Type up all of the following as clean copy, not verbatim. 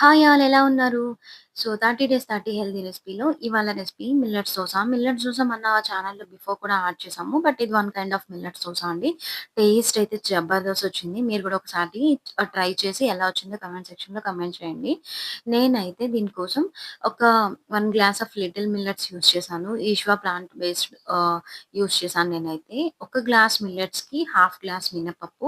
Hi all ఎలా ఉన్నారు? So 30 days 30 healthy రెసిపీలో ఇవాళ recipe millets dosa. Millets dosa మన ఛానెల్‌లో బిఫోర్ కూడా యాడ్ చేసాము. బట్ ఇది one kind of millets dosa అండి. టేస్ట్ అయితే జబర్దస్త్ వచ్చింది. మీరు కూడా ఒకసారి ట్రై చేసి ఎలా వచ్చిందో కామెంట్ సెక్షన్‌లో కామెంట్ చేయండి. నేనైతే దీనికోసం ఒక 1 glass of little millets use చేశాను. ఈశ్వ ప్లాంట్ బేస్డ్ యూజ్ చేశాను నేనైతే. ఒక గ్లాస్ మిల్లెట్స్‌కి హాఫ్ గ్లాస్ మినపప్పు,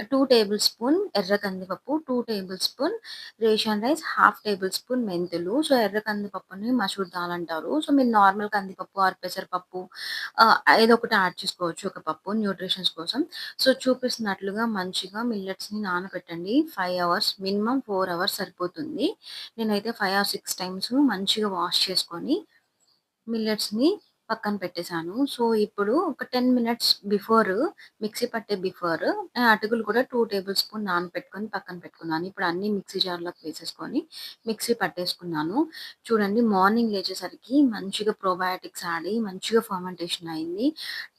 2 టేబుల్ స్పూన్ ఎర్ర కందిపప్పు, 2 table spoon ration rice, half table spoon మెంతులు. సో, ఎర్ర కందిపప్పుని మసూర్ దాల్ అంటారు. సో, మీరు నార్మల్ కందిపప్పు ఆర్ పెసరపప్పు ఏదో ఒకటి యాడ్ చేసుకోవచ్చు ఒక పప్పు న్యూట్రిషన్స్ కోసం. సో, చూపిస్తున్నట్లుగా మంచిగా మిల్లెట్స్‌ని నానబెట్టండి. 5 అవర్స్ మినిమమ్ 4 అవర్స్ సరిపోతుంది. నేనైతే 5 ఆర్ 6 టైమ్స్ మంచిగా వాష్ చేసుకొని మిల్లెట్స్‌ని పక్కన పెట్టేసాను. సో, ఇప్పుడు ఒక 10 మినిట్స్ బిఫోర్ మిక్సీ పట్టే బిఫోర్ అటుకులు కూడా 2 టేబుల్ స్పూన్ నానబెట్టుకొని పక్కన పెట్టుకున్నాను. ఇప్పుడు అన్నీ మిక్సీ జార్‌లోకి వేసేసుకొని మిక్సీ పట్టేసుకున్నాను. చూడండి మార్నింగ్ లేచేసరికి మంచిగా ప్రోబయోటిక్స్ యాడ్ అయ్యి మంచిగా ఫర్మెంటేషన్ అయింది.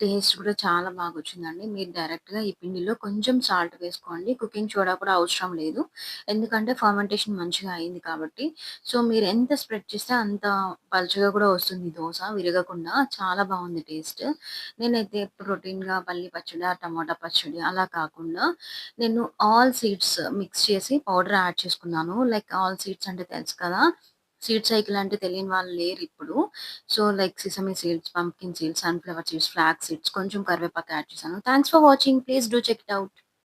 టేస్ట్ కూడా చాలా బాగొచ్చిందండి. మీరు డైరెక్ట్‌గా ఈ పిండిలో కొంచెం సాల్ట్ వేసుకోండి. కుకింగ్ సోడా కూడా అవసరం లేదు. ఎందుకంటే ఫర్మెంటేషన్ మంచిగా అయింది కాబట్టి. సో, మీరు ఎంత స్ప్రెడ్ చేస్తే అంత పలుచగా కూడా వస్తుంది దోస విరగకుండా. చాలా బావుంది టేస్ట్. నేనైతే ఎప్పుడు రొటీన్‌గా పల్లి పచ్చడి, టమాటా పచ్చడి అలా కాకుండా నేను ఆల్ సీడ్స్ మిక్స్ చేసి పౌడర్ యాడ్ చేసుకున్నాను. లైక్ ఆల్ సీడ్స్ అంటే తెలుసు కదా! సీడ్ సైకిల్ అంటే తెలియని వాళ్ళు లేరిప్పుడు. So, like sesame seeds, pumpkin seeds, sunflower seeds, flax seeds, కొంచెం కరివేపాకు యాడ్ చేశాను. Thanks for watching. Please do check it out.